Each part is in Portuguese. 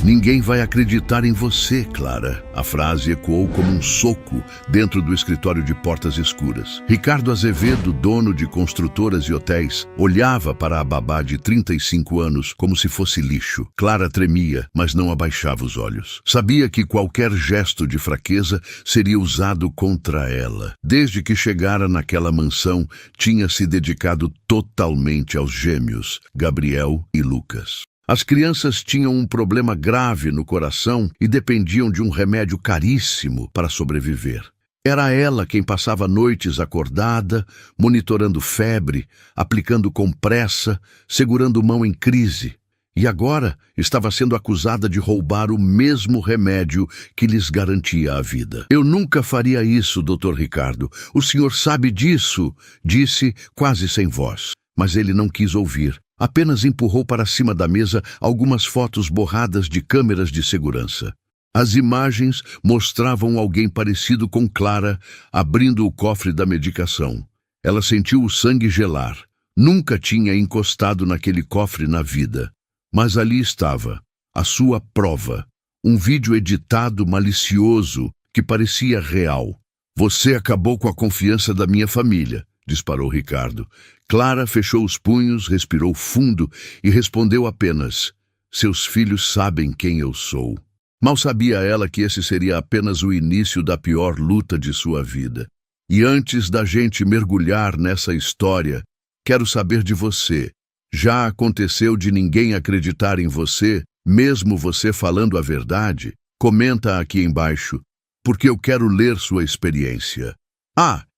"Ninguém vai acreditar em você, Clara." A frase ecoou como um soco dentro do escritório de portas escuras. Ricardo Azevedo, dono de construtoras e hotéis, olhava para a babá de 35 anos como se fosse lixo. Clara tremia, mas não abaixava os olhos. Sabia que qualquer gesto de fraqueza seria usado contra ela. Desde que chegara naquela mansão, tinha se dedicado totalmente aos gêmeos, Gabriel e Lucas. As crianças tinham um problema grave no coração e dependiam de um remédio caríssimo para sobreviver. Era ela quem passava noites acordada, monitorando febre, aplicando compressa, segurando mão em crise. E agora estava sendo acusada de roubar o mesmo remédio que lhes garantia a vida. "Eu nunca faria isso, Dr. Ricardo. O senhor sabe disso", disse quase sem voz. Mas ele não quis ouvir. Apenas empurrou para cima da mesa algumas fotos borradas de câmeras de segurança. As imagens mostravam alguém parecido com Clara abrindo o cofre da medicação. Ela sentiu o sangue gelar. Nunca tinha encostado naquele cofre na vida. Mas ali estava, a sua prova. Um vídeo editado malicioso que parecia real. "Você acabou com a confiança da minha família", disparou Ricardo. Clara fechou os punhos, respirou fundo e respondeu apenas: "Seus filhos sabem quem eu sou." Mal sabia ela que esse seria apenas o início da pior luta de sua vida. "E antes da gente mergulhar nessa história, quero saber de você. Já aconteceu de ninguém acreditar em você, mesmo você falando a verdade? Comenta aqui embaixo, porque eu quero ler sua experiência.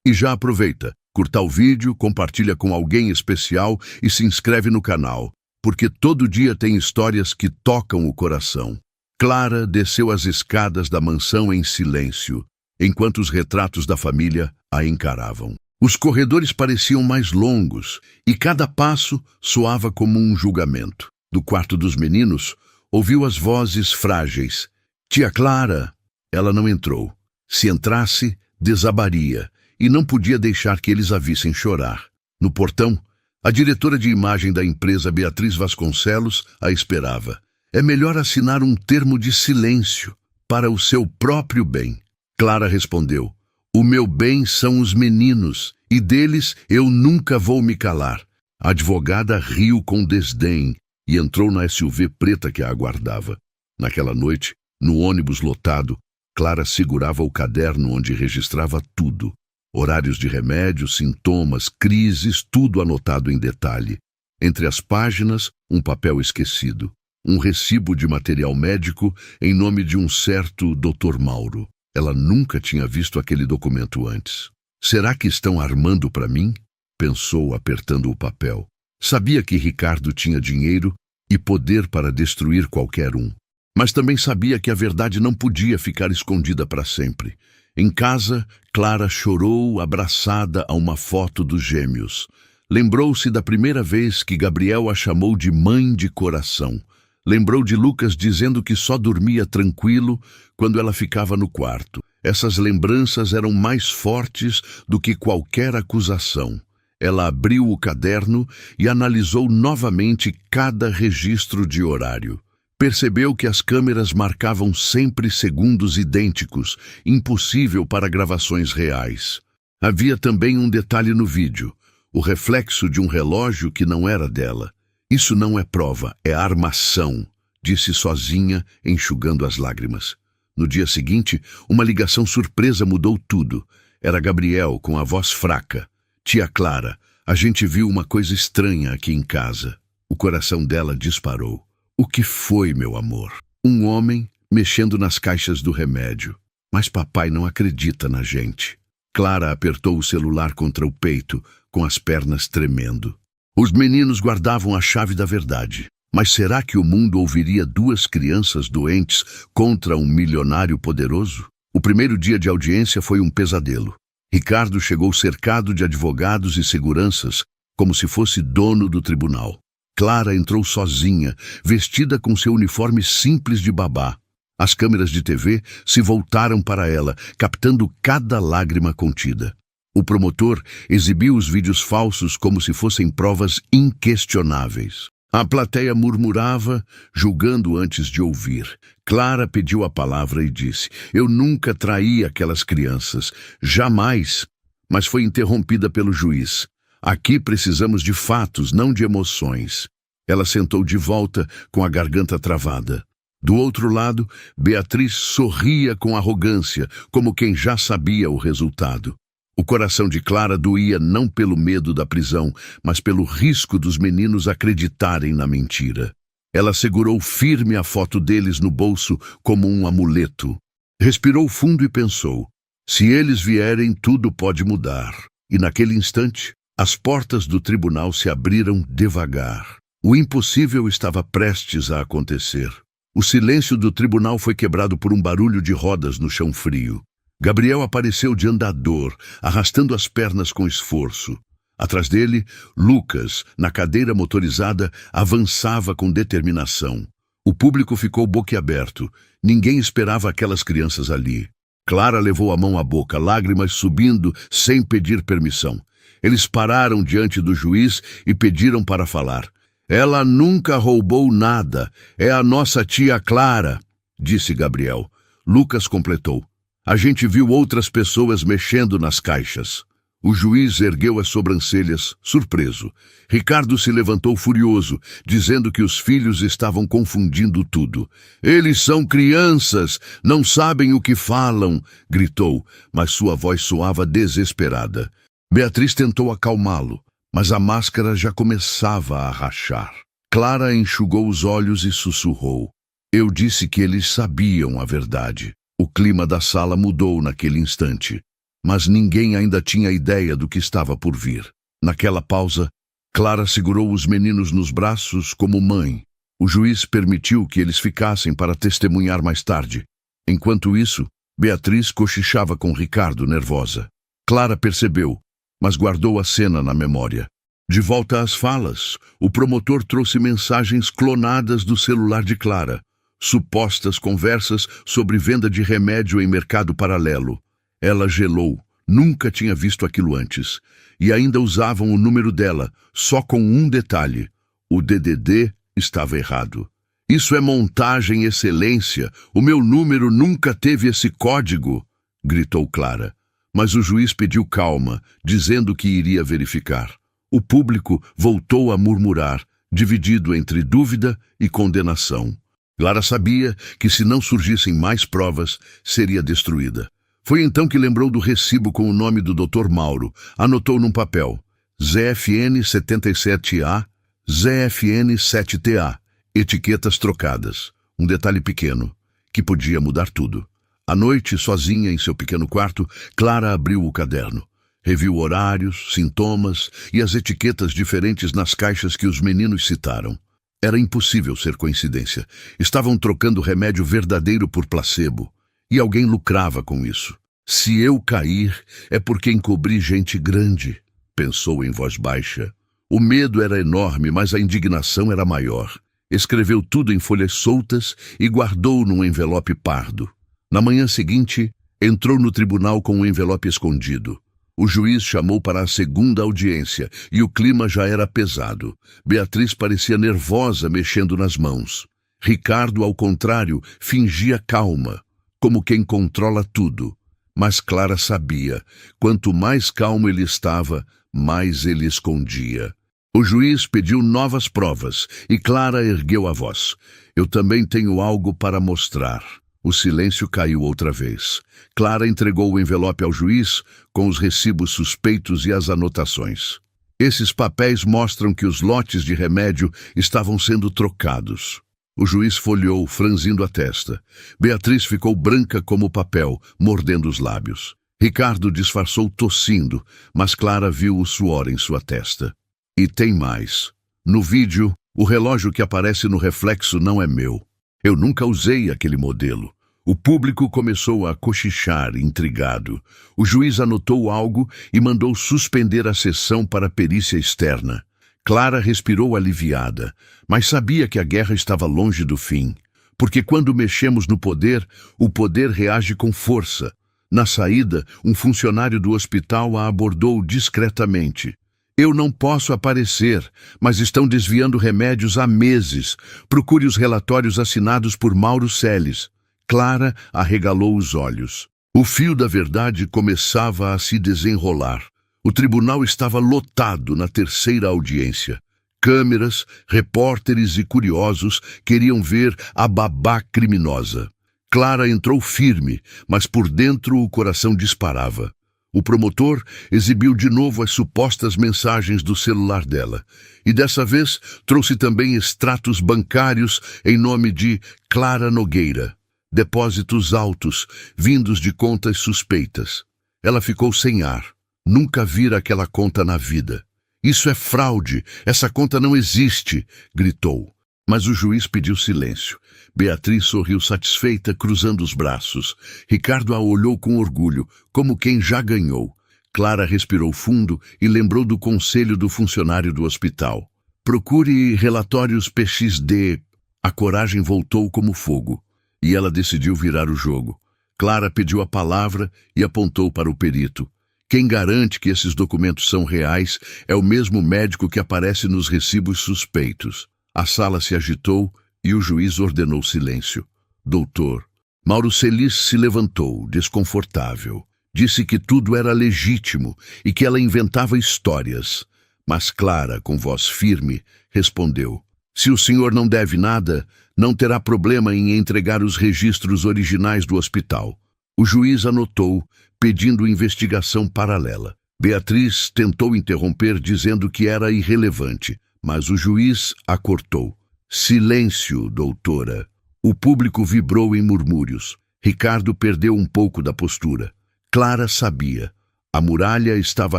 E já aproveita. Curta o vídeo, compartilha com alguém especial e se inscreve no canal, porque todo dia tem histórias que tocam o coração. Clara desceu as escadas da mansão em silêncio, enquanto os retratos da família a encaravam. Os corredores pareciam mais longos e cada passo soava como um julgamento. Do quarto dos meninos, ouviu as vozes frágeis. "Tia Clara!" Ela não entrou. Se entrasse, desabaria. E não podia deixar que eles a vissem chorar. No portão, a diretora de imagem da empresa, Beatriz Vasconcelos, a esperava. "É melhor assinar um termo de silêncio, para o seu próprio bem." Clara respondeu: "O meu bem são os meninos, e deles eu nunca vou me calar." A advogada riu com desdém e entrou na SUV preta que a aguardava. Naquela noite, no ônibus lotado, Clara segurava o caderno onde registrava tudo. Horários de remédios, sintomas, crises, tudo anotado em detalhe. Entre as páginas, um papel esquecido. Um recibo de material médico em nome de um certo Dr. Mauro. Ela nunca tinha visto aquele documento antes. "Será que estão armando para mim?" pensou, apertando o papel. Sabia que Ricardo tinha dinheiro e poder para destruir qualquer um. Mas também sabia que a verdade não podia ficar escondida para sempre. Em casa, Clara chorou abraçada a uma foto dos gêmeos. Lembrou-se da primeira vez que Gabriel a chamou de mãe de coração. Lembrou de Lucas dizendo que só dormia tranquilo quando ela ficava no quarto. Essas lembranças eram mais fortes do que qualquer acusação. Ela abriu o caderno e analisou novamente cada registro de horário. Percebeu que as câmeras marcavam sempre segundos idênticos, impossível para gravações reais. Havia também um detalhe no vídeo, o reflexo de um relógio que não era dela. "Isso não é prova, é armação", disse sozinha, enxugando as lágrimas. No dia seguinte, uma ligação surpresa mudou tudo. Era Gabriel, com a voz fraca. "Tia Clara, a gente viu uma coisa estranha aqui em casa." O coração dela disparou. "O que foi, meu amor?" "Um homem mexendo nas caixas do remédio. Mas papai não acredita na gente." Clara apertou o celular contra o peito, com as pernas tremendo. Os meninos guardavam a chave da verdade. Mas será que o mundo ouviria duas crianças doentes contra um milionário poderoso? O primeiro dia de audiência foi um pesadelo. Ricardo chegou cercado de advogados e seguranças, como se fosse dono do tribunal. Clara entrou sozinha, vestida com seu uniforme simples de babá. As câmeras de TV se voltaram para ela, captando cada lágrima contida. O promotor exibiu os vídeos falsos como se fossem provas inquestionáveis. A plateia murmurava, julgando antes de ouvir. Clara pediu a palavra e disse: "Eu nunca traí aquelas crianças, jamais", mas foi interrompida pelo juiz. "Aqui precisamos de fatos, não de emoções." Ela sentou de volta com a garganta travada. Do outro lado, Beatriz sorria com arrogância, como quem já sabia o resultado. O coração de Clara doía não pelo medo da prisão, mas pelo risco dos meninos acreditarem na mentira. Ela segurou firme a foto deles no bolso como um amuleto. Respirou fundo e pensou: se eles vierem, tudo pode mudar. E naquele instante, as portas do tribunal se abriram devagar. O impossível estava prestes a acontecer. O silêncio do tribunal foi quebrado por um barulho de rodas no chão frio. Gabriel apareceu de andador, arrastando as pernas com esforço. Atrás dele, Lucas, na cadeira motorizada, avançava com determinação. O público ficou boquiaberto. Ninguém esperava aquelas crianças ali. Clara levou a mão à boca, lágrimas subindo sem pedir permissão. Eles pararam diante do juiz e pediram para falar. "Ela nunca roubou nada. É a nossa tia Clara", disse Gabriel. Lucas completou: "A gente viu outras pessoas mexendo nas caixas." O juiz ergueu as sobrancelhas, surpreso. Ricardo se levantou furioso, dizendo que os filhos estavam confundindo tudo. "Eles são crianças, não sabem o que falam", gritou, mas sua voz soava desesperada. Beatriz tentou acalmá-lo, mas a máscara já começava a rachar. Clara enxugou os olhos e sussurrou: "Eu disse que eles sabiam a verdade." O clima da sala mudou naquele instante, mas ninguém ainda tinha ideia do que estava por vir. Naquela pausa, Clara segurou os meninos nos braços como mãe. O juiz permitiu que eles ficassem para testemunhar mais tarde. Enquanto isso, Beatriz cochichava com Ricardo, nervosa. Clara percebeu, mas guardou a cena na memória. De volta às falas, o promotor trouxe mensagens clonadas do celular de Clara. Supostas conversas sobre venda de remédio em mercado paralelo. Ela gelou, nunca tinha visto aquilo antes. E ainda usavam o número dela, só com um detalhe: o DDD estava errado. "Isso é montagem, excelência. O meu número nunca teve esse código", gritou Clara. Mas o juiz pediu calma, dizendo que iria verificar. O público voltou a murmurar, dividido entre dúvida e condenação. Clara sabia que, se não surgissem mais provas, seria destruída. Foi então que lembrou do recibo com o nome do Dr. Mauro. Anotou num papel: ZFN 77A, ZFN 7TA, etiquetas trocadas. Um detalhe pequeno, que podia mudar tudo. À noite, sozinha em seu pequeno quarto, Clara abriu o caderno. Reviu horários, sintomas e as etiquetas diferentes nas caixas que os meninos citaram. Era impossível ser coincidência. Estavam trocando remédio verdadeiro por placebo. E alguém lucrava com isso. "Se eu cair, é porque encobri gente grande", pensou em voz baixa. O medo era enorme, mas a indignação era maior. Escreveu tudo em folhas soltas e guardou num envelope pardo. Na manhã seguinte, entrou no tribunal com um envelope escondido. O juiz chamou para a segunda audiência e o clima já era pesado. Beatriz parecia nervosa, mexendo nas mãos. Ricardo, ao contrário, fingia calma, como quem controla tudo. Mas Clara sabia, quanto mais calmo ele estava, mais ele escondia. O juiz pediu novas provas e Clara ergueu a voz: "Eu também tenho algo para mostrar." O silêncio caiu outra vez. Clara entregou o envelope ao juiz com os recibos suspeitos e as anotações. "Esses papéis mostram que os lotes de remédio estavam sendo trocados." O juiz folheou, franzindo a testa. Beatriz ficou branca como papel, mordendo os lábios. Ricardo disfarçou tossindo, mas Clara viu o suor em sua testa. "E tem mais. No vídeo, o relógio que aparece no reflexo não é meu. Eu nunca usei aquele modelo." O público começou a cochichar, intrigado. O juiz anotou algo e mandou suspender a sessão para perícia externa. Clara respirou aliviada, mas sabia que a guerra estava longe do fim. Porque quando mexemos no poder, o poder reage com força. Na saída, um funcionário do hospital a abordou discretamente. Eu não posso aparecer, mas estão desviando remédios há meses. Procure os relatórios assinados por Mauro Celes. Clara arregalou os olhos. O fio da verdade começava a se desenrolar. O tribunal estava lotado na terceira audiência. Câmeras, repórteres e curiosos queriam ver a babá criminosa. Clara entrou firme, mas por dentro o coração disparava. O promotor exibiu de novo as supostas mensagens do celular dela. E dessa vez trouxe também extratos bancários em nome de Clara Nogueira. Depósitos altos, vindos de contas suspeitas. Ela ficou sem ar. Nunca vira aquela conta na vida. Isso é fraude, essa conta não existe, gritou. Mas o juiz pediu silêncio. Beatriz sorriu satisfeita, cruzando os braços. Ricardo a olhou com orgulho, como quem já ganhou. Clara respirou fundo e lembrou do conselho do funcionário do hospital. Procure relatórios PXD. A coragem voltou como fogo. E ela decidiu virar o jogo. Clara pediu a palavra e apontou para o perito. Quem garante que esses documentos são reais é o mesmo médico que aparece nos recibos suspeitos. A sala se agitou e o juiz ordenou silêncio. Doutor, Mauro Celes se levantou, desconfortável. Disse que tudo era legítimo e que ela inventava histórias. Mas Clara, com voz firme, respondeu: se o senhor não deve nada, não terá problema em entregar os registros originais do hospital. O juiz anotou, pedindo investigação paralela. Beatriz tentou interromper, dizendo que era irrelevante, mas o juiz a cortou. Silêncio, doutora. O público vibrou em murmúrios. Ricardo perdeu um pouco da postura. Clara sabia. A muralha estava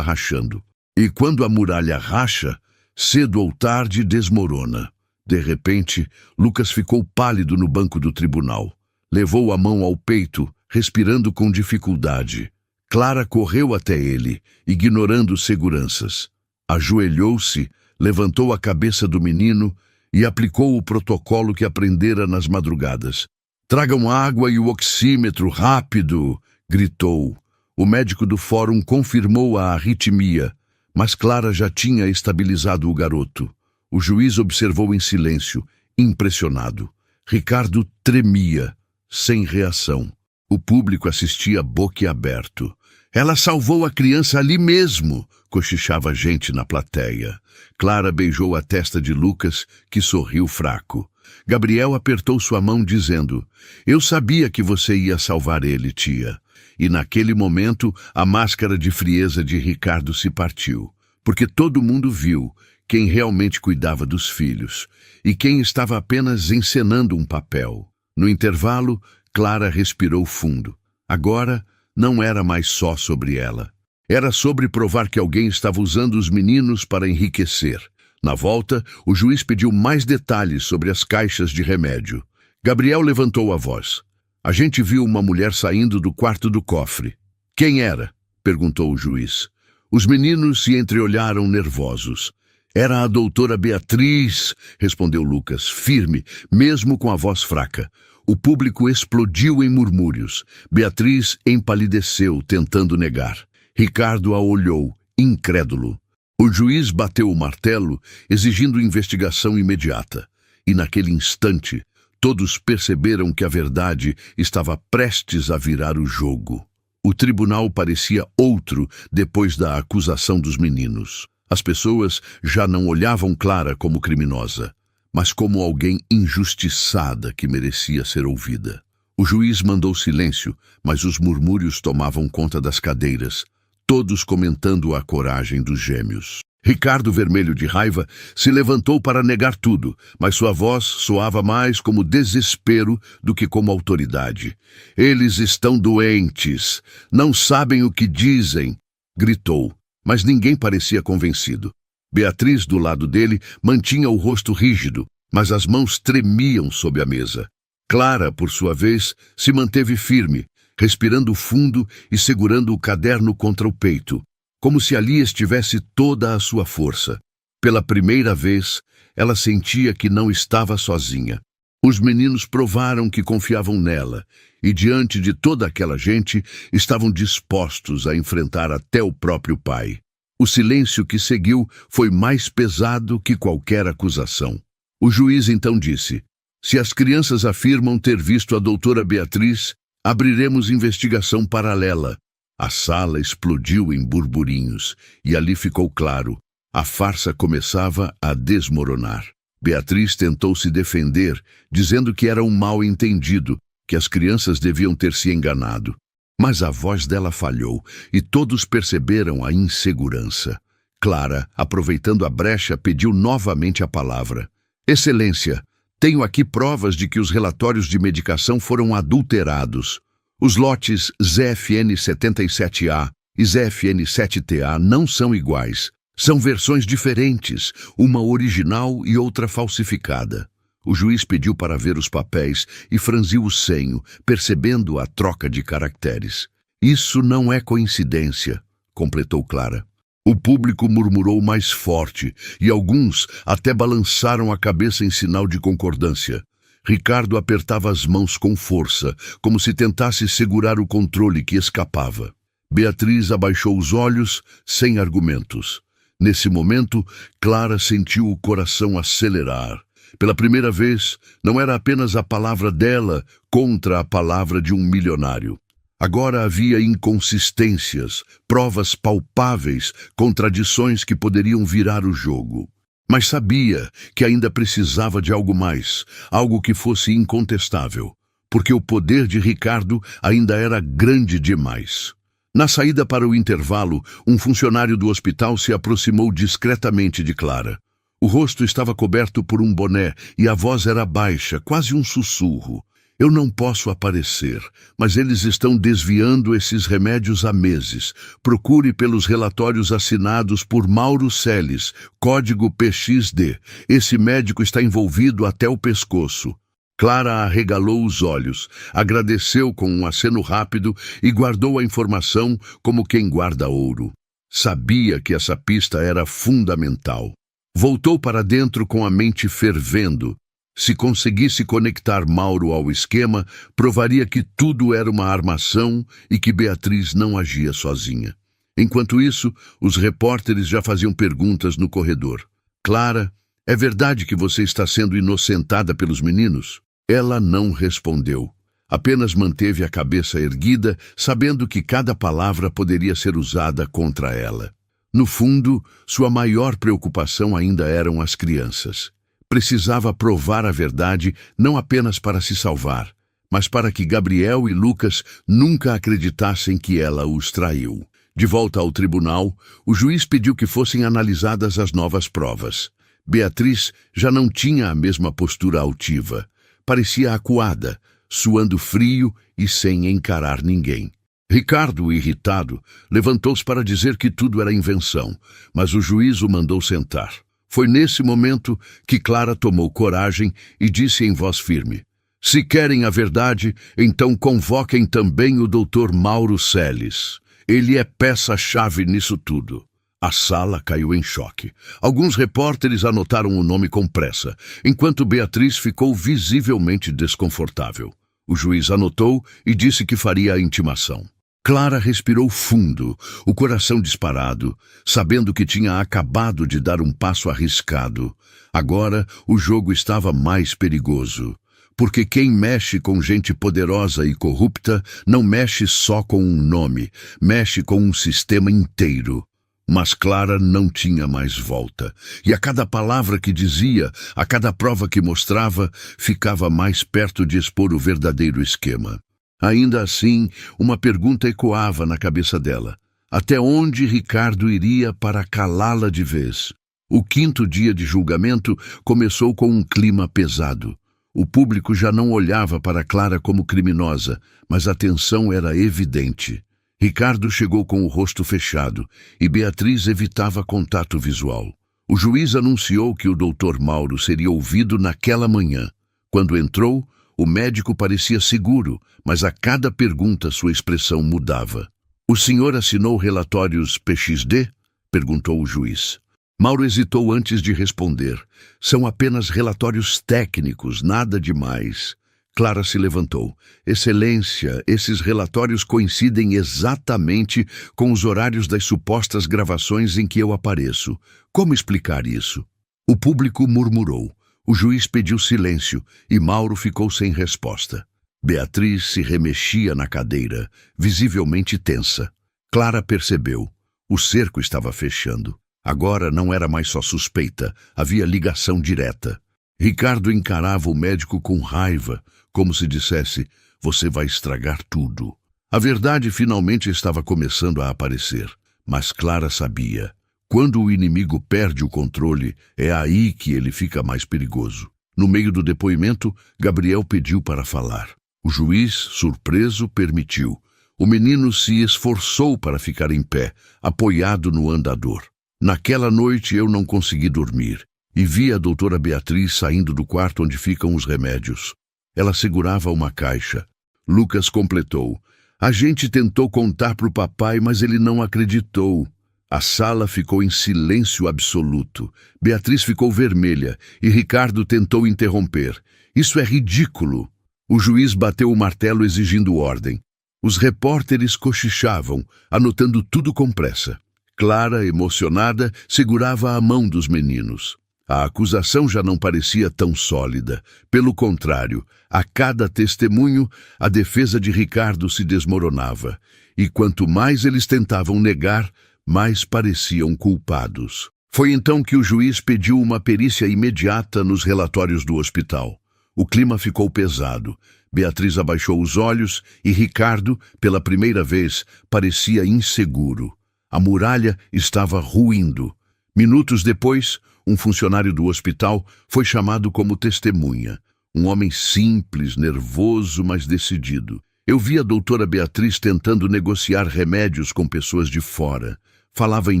rachando. E quando a muralha racha, cedo ou tarde desmorona. De repente, Lucas ficou pálido no banco do tribunal. Levou a mão ao peito, respirando com dificuldade. Clara correu até ele, ignorando seguranças. Ajoelhou-se, levantou a cabeça do menino e aplicou o protocolo que aprendera nas madrugadas. Tragam água e o oxímetro, rápido! Gritou. O médico do fórum confirmou a arritmia, mas Clara já tinha estabilizado o garoto. O juiz observou em silêncio, impressionado. Ricardo tremia, sem reação. O público assistia boquiaberto. Ela salvou a criança ali mesmo, cochichava gente na plateia. Clara beijou a testa de Lucas, que sorriu fraco. Gabriel apertou sua mão, dizendo: eu sabia que você ia salvar ele, tia. E naquele momento, a máscara de frieza de Ricardo se partiu, porque todo mundo viu quem realmente cuidava dos filhos e quem estava apenas encenando um papel. No intervalo, Clara respirou fundo. Agora, não era mais só sobre ela. Era sobre provar que alguém estava usando os meninos para enriquecer. Na volta, o juiz pediu mais detalhes sobre as caixas de remédio. Gabriel levantou a voz. A gente viu uma mulher saindo do quarto do cofre. Quem era? Perguntou o juiz. Os meninos se entreolharam nervosos. Era a doutora Beatriz, respondeu Lucas, firme, mesmo com a voz fraca. O público explodiu em murmúrios. Beatriz empalideceu, tentando negar. Ricardo a olhou, incrédulo. O juiz bateu o martelo, exigindo investigação imediata. E naquele instante, todos perceberam que a verdade estava prestes a virar o jogo. O tribunal parecia outro depois da acusação dos meninos. As pessoas já não olhavam Clara como criminosa, mas como alguém injustiçada que merecia ser ouvida. O juiz mandou silêncio, mas os murmúrios tomavam conta das cadeiras, todos comentando a coragem dos gêmeos. Ricardo, vermelho de raiva, se levantou para negar tudo, mas sua voz soava mais como desespero do que como autoridade. Eles estão doentes, não sabem o que dizem, gritou, mas ninguém parecia convencido. Beatriz, do lado dele, mantinha o rosto rígido, mas as mãos tremiam sob a mesa. Clara, por sua vez, se manteve firme, respirando fundo e segurando o caderno contra o peito, como se ali estivesse toda a sua força. Pela primeira vez, ela sentia que não estava sozinha. Os meninos provaram que confiavam nela, e diante de toda aquela gente, estavam dispostos a enfrentar até o próprio pai. O silêncio que seguiu foi mais pesado que qualquer acusação. O juiz então disse: se as crianças afirmam ter visto a doutora Beatriz, abriremos investigação paralela. A sala explodiu em burburinhos, e ali ficou claro: a farsa começava a desmoronar. Beatriz tentou se defender, dizendo que era um mal-entendido, que as crianças deviam ter se enganado. Mas a voz dela falhou, e todos perceberam a insegurança. Clara, aproveitando a brecha, pediu novamente a palavra. Excelência, tenho aqui provas de que os relatórios de medicação foram adulterados. Os lotes ZFN77A e ZFN7TA não são iguais. São versões diferentes, uma original e outra falsificada. O juiz pediu para ver os papéis e franziu o senho, percebendo a troca de caracteres. Isso não é coincidência, completou Clara. O público murmurou mais forte e alguns até balançaram a cabeça em sinal de concordância. Ricardo apertava as mãos com força, como se tentasse segurar o controle que escapava. Beatriz abaixou os olhos, sem argumentos. Nesse momento, Clara sentiu o coração acelerar. Pela primeira vez, não era apenas a palavra dela contra a palavra de um milionário. Agora havia inconsistências, provas palpáveis, contradições que poderiam virar o jogo. Mas sabia que ainda precisava de algo mais, algo que fosse incontestável, porque o poder de Ricardo ainda era grande demais. Na saída para o intervalo, um funcionário do hospital se aproximou discretamente de Clara. O rosto estava coberto por um boné e a voz era baixa, quase um sussurro. Eu não posso aparecer, mas eles estão desviando esses remédios há meses. Procure pelos relatórios assinados por Mauro Celes, código PXD. Esse médico está envolvido até o pescoço. Clara arregalou os olhos, agradeceu com um aceno rápido e guardou a informação como quem guarda ouro. Sabia que essa pista era fundamental. Voltou para dentro com a mente fervendo. Se conseguisse conectar Mauro ao esquema, provaria que tudo era uma armação e que Beatriz não agia sozinha. Enquanto isso, os repórteres já faziam perguntas no corredor. Clara, é verdade que você está sendo inocentada pelos meninos? Ela não respondeu. Apenas manteve a cabeça erguida, sabendo que cada palavra poderia ser usada contra ela. No fundo, sua maior preocupação ainda eram as crianças. Precisava provar a verdade não apenas para se salvar, mas para que Gabriel e Lucas nunca acreditassem que ela os traiu. De volta ao tribunal, o juiz pediu que fossem analisadas as novas provas. Beatriz já não tinha a mesma postura altiva. Parecia acuada, suando frio e sem encarar ninguém. Ricardo, irritado, levantou-se para dizer que tudo era invenção, mas o juiz o mandou sentar. Foi nesse momento que Clara tomou coragem e disse em voz firme: se querem a verdade, então convoquem também o Dr. Mauro Celes. Ele é peça-chave nisso tudo. A sala caiu em choque. Alguns repórteres anotaram o nome com pressa, enquanto Beatriz ficou visivelmente desconfortável. O juiz anotou e disse que faria a intimação. Clara respirou fundo, o coração disparado, sabendo que tinha acabado de dar um passo arriscado. Agora, o jogo estava mais perigoso. Porque quem mexe com gente poderosa e corrupta não mexe só com um nome, mexe com um sistema inteiro. Mas Clara não tinha mais volta, e a cada palavra que dizia, a cada prova que mostrava, ficava mais perto de expor o verdadeiro esquema. Ainda assim, uma pergunta ecoava na cabeça dela. Até onde Ricardo iria para calá-la de vez? O quinto dia de julgamento começou com um clima pesado. O público já não olhava para Clara como criminosa, mas a tensão era evidente. Ricardo chegou com o rosto fechado e Beatriz evitava contato visual. O juiz anunciou que o Dr. Mauro seria ouvido naquela manhã. Quando entrou, o médico parecia seguro, mas a cada pergunta sua expressão mudava. O senhor assinou relatórios PXD? Perguntou o juiz. Mauro hesitou antes de responder. São apenas relatórios técnicos, nada demais. Clara se levantou. Excelência, esses relatórios coincidem exatamente com os horários das supostas gravações em que eu apareço. Como explicar isso? O público murmurou. O juiz pediu silêncio e Mauro ficou sem resposta. Beatriz se remexia na cadeira, visivelmente tensa. Clara percebeu. O cerco estava fechando. Agora não era mais só suspeita, havia ligação direta. Ricardo encarava o médico com raiva, como se dissesse, você vai estragar tudo. A verdade finalmente estava começando a aparecer, mas Clara sabia. Quando o inimigo perde o controle, é aí que ele fica mais perigoso. No meio do depoimento, Gabriel pediu para falar. O juiz, surpreso, permitiu. O menino se esforçou para ficar em pé, apoiado no andador. Naquela noite eu não consegui dormir e vi a doutora Beatriz saindo do quarto onde ficam os remédios. Ela segurava uma caixa. Lucas completou. A gente tentou contar para o papai, mas ele não acreditou. A sala ficou em silêncio absoluto. Beatriz ficou vermelha e Ricardo tentou interromper. Isso é ridículo. O juiz bateu o martelo exigindo ordem. Os repórteres cochichavam, anotando tudo com pressa. Clara, emocionada, segurava a mão dos meninos. A acusação já não parecia tão sólida. Pelo contrário, a cada testemunho, a defesa de Ricardo se desmoronava. E quanto mais eles tentavam negar, mais pareciam culpados. Foi então que o juiz pediu uma perícia imediata nos relatórios do hospital. O clima ficou pesado. Beatriz abaixou os olhos e Ricardo, pela primeira vez, parecia inseguro. A muralha estava ruindo. Minutos depois, um funcionário do hospital foi chamado como testemunha. Um homem simples, nervoso, mas decidido. Eu vi a doutora Beatriz tentando negociar remédios com pessoas de fora. Falava em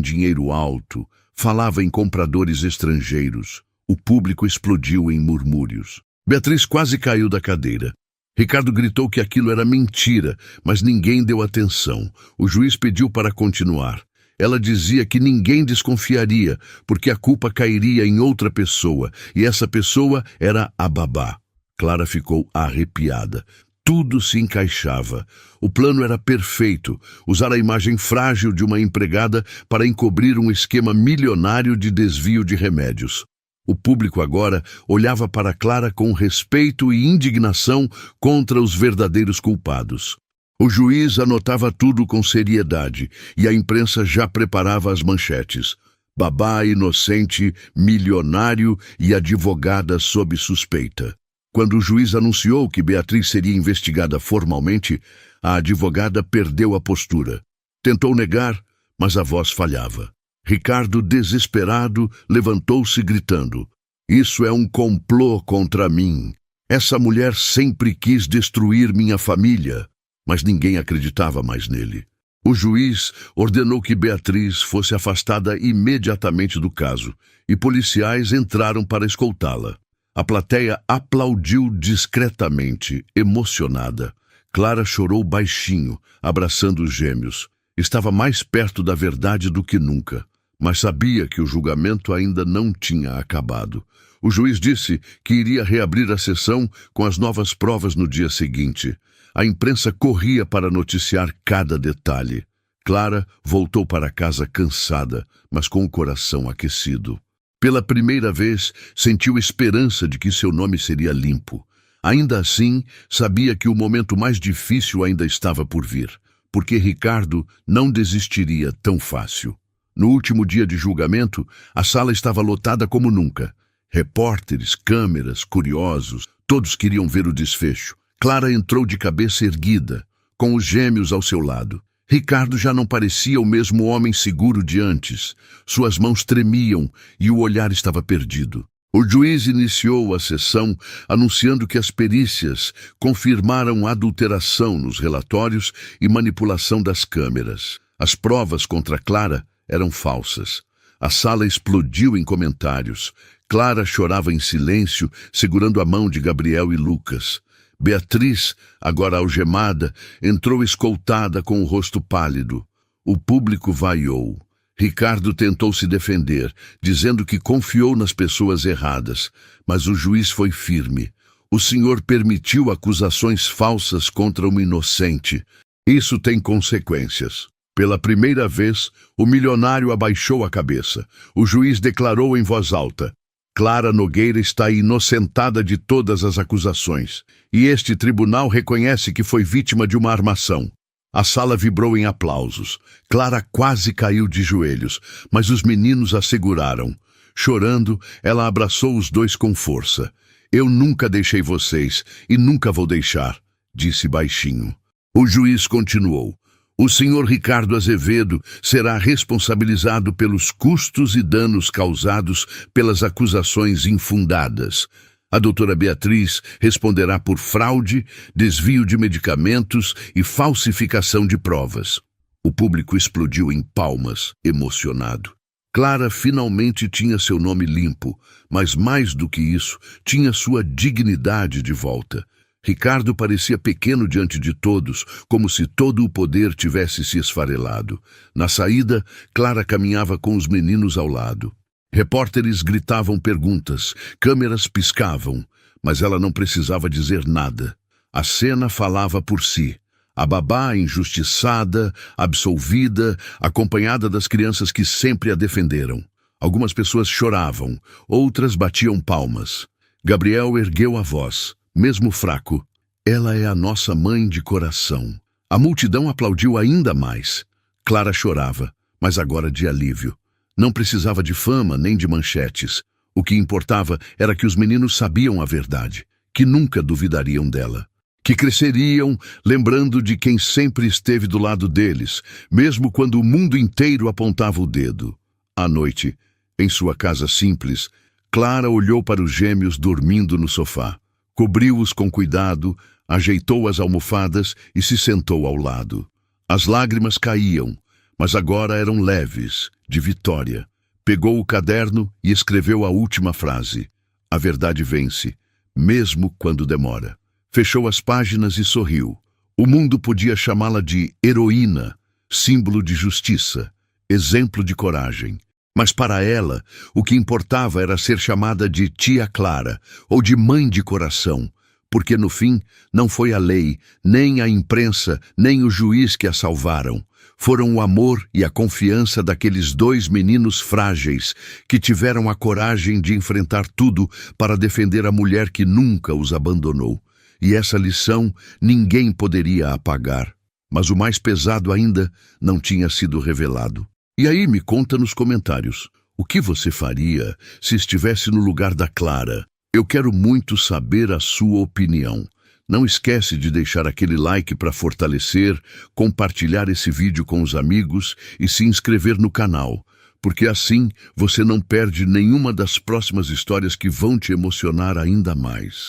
dinheiro alto, falava em compradores estrangeiros. O público explodiu em murmúrios. Beatriz quase caiu da cadeira. Ricardo gritou que aquilo era mentira, mas ninguém deu atenção. O juiz pediu para continuar. Ela dizia que ninguém desconfiaria, porque a culpa cairia em outra pessoa, e essa pessoa era a babá. Clara ficou arrepiada. Tudo se encaixava. O plano era perfeito, usar a imagem frágil de uma empregada para encobrir um esquema milionário de desvio de remédios. O público agora olhava para Clara com respeito e indignação contra os verdadeiros culpados. O juiz anotava tudo com seriedade e a imprensa já preparava as manchetes. Babá inocente, milionário e advogada sob suspeita. Quando o juiz anunciou que Beatriz seria investigada formalmente, a advogada perdeu a postura. Tentou negar, mas a voz falhava. Ricardo, desesperado, levantou-se gritando. Isso é um complô contra mim. Essa mulher sempre quis destruir minha família. Mas ninguém acreditava mais nele. O juiz ordenou que Beatriz fosse afastada imediatamente do caso, e policiais entraram para escoltá-la. A plateia aplaudiu discretamente, emocionada. Clara chorou baixinho, abraçando os gêmeos. Estava mais perto da verdade do que nunca, mas sabia que o julgamento ainda não tinha acabado. O juiz disse que iria reabrir a sessão com as novas provas no dia seguinte. A imprensa corria para noticiar cada detalhe. Clara voltou para casa cansada, mas com o coração aquecido. Pela primeira vez, sentiu esperança de que seu nome seria limpo. Ainda assim, sabia que o momento mais difícil ainda estava por vir, porque Ricardo não desistiria tão fácil. No último dia de julgamento, a sala estava lotada como nunca. Repórteres, câmeras, curiosos, todos queriam ver o desfecho. Clara entrou de cabeça erguida, com os gêmeos ao seu lado. Ricardo já não parecia o mesmo homem seguro de antes. Suas mãos tremiam e o olhar estava perdido. O juiz iniciou a sessão anunciando que as perícias confirmaram adulteração nos relatórios e manipulação das câmeras. As provas contra Clara eram falsas. A sala explodiu em comentários. Clara chorava em silêncio, segurando a mão de Gabriel e Lucas. Beatriz, agora algemada, entrou escoltada com o rosto pálido. O público vaiou. Ricardo tentou se defender, dizendo que confiou nas pessoas erradas, mas o juiz foi firme. O senhor permitiu acusações falsas contra uma inocente. Isso tem consequências. Pela primeira vez, o milionário abaixou a cabeça. O juiz declarou em voz alta: Clara Nogueira está inocentada de todas as acusações, e este tribunal reconhece que foi vítima de uma armação. A sala vibrou em aplausos. Clara quase caiu de joelhos, mas os meninos a seguraram. Chorando, ela abraçou os dois com força. Eu nunca deixei vocês e nunca vou deixar, disse baixinho. O juiz continuou. O senhor Ricardo Azevedo será responsabilizado pelos custos e danos causados pelas acusações infundadas. A doutora Beatriz responderá por fraude, desvio de medicamentos e falsificação de provas. O público explodiu em palmas, emocionado. Clara finalmente tinha seu nome limpo, mas mais do que isso, tinha sua dignidade de volta. Ricardo parecia pequeno diante de todos, como se todo o poder tivesse se esfarelado. Na saída, Clara caminhava com os meninos ao lado. Repórteres gritavam perguntas, câmeras piscavam, mas ela não precisava dizer nada. A cena falava por si. A babá injustiçada, absolvida, acompanhada das crianças que sempre a defenderam. Algumas pessoas choravam, outras batiam palmas. Gabriel ergueu a voz, mesmo fraco. Ela é a nossa mãe de coração. A multidão aplaudiu ainda mais. Clara chorava, mas agora de alívio. Não precisava de fama nem de manchetes. O que importava era que os meninos sabiam a verdade, que nunca duvidariam dela. Que cresceriam lembrando de quem sempre esteve do lado deles, mesmo quando o mundo inteiro apontava o dedo. À noite, em sua casa simples, Clara olhou para os gêmeos dormindo no sofá. Cobriu-os com cuidado, ajeitou as almofadas e se sentou ao lado. As lágrimas caíam, mas agora eram leves, de vitória. Pegou o caderno e escreveu a última frase. A verdade vence, mesmo quando demora. Fechou as páginas e sorriu. O mundo podia chamá-la de heroína, símbolo de justiça, exemplo de coragem. Mas para ela, o que importava era ser chamada de tia Clara ou de mãe de coração, porque no fim não foi a lei, nem a imprensa, nem o juiz que a salvaram. Foram o amor e a confiança daqueles dois meninos frágeis que tiveram a coragem de enfrentar tudo para defender a mulher que nunca os abandonou. E essa lição ninguém poderia apagar. Mas o mais pesado ainda não tinha sido revelado. E aí me conta nos comentários, o que você faria se estivesse no lugar da Clara? Eu quero muito saber a sua opinião. Não esquece de deixar aquele like para fortalecer, compartilhar esse vídeo com os amigos e se inscrever no canal, porque assim você não perde nenhuma das próximas histórias que vão te emocionar ainda mais.